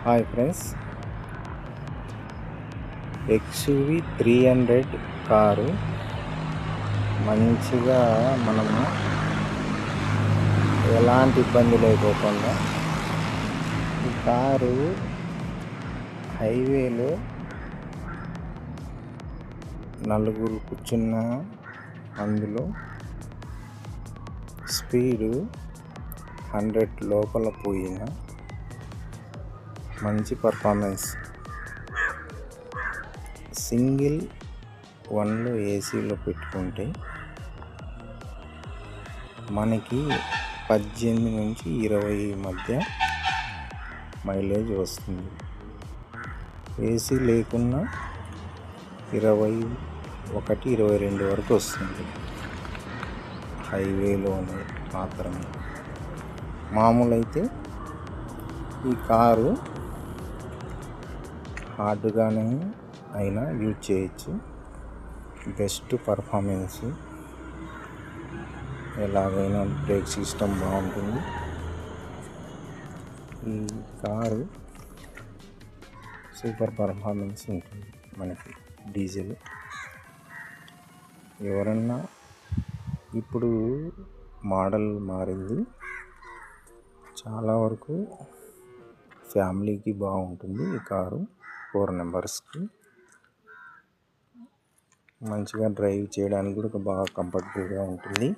Hi friends, XUV 300 car మంచిగా మనము ఎలాంటి ఇబ్బంది లేకోకుండా ఈ కారు హైవేలో నలుగురు కూర్చున్న అందులో స్పీడు 100 లోపల పోయిన మంచి పర్ఫార్మెన్స్. సింగిల్ వన్లో ఏసీలో పెట్టుకుంటే మనకి 18 నుంచి 20 మధ్య మైలేజ్ వస్తుంది. ఏసీ లేకున్నా 21, 22 వరకు వస్తుంది హైవేలోనే మాత్రమే. మామూలు అయితే ఈ కారు హార్డ్గానే అయినా యూజ్ చేయొచ్చు. బెస్ట్ పర్ఫార్మెన్స్, ఎలాగైనా బ్రేక్ సిస్టమ్ బాగుంటుంది. ఈ కారు సూపర్ పర్ఫార్మెన్స్ ఉంటుంది మనకి. డీజిల్ ఎవరన్నా ఇప్పుడు మోడల్ మారింది, చాలా వరకు ఫ్యామిలీకి బాగుంటుంది ఈ కారు. 4 మెంబర్స్కి మంచిగా డ్రైవ్ చేయడానికి కూడా బాగా కంఫర్టబుల్గా ఉంటుంది.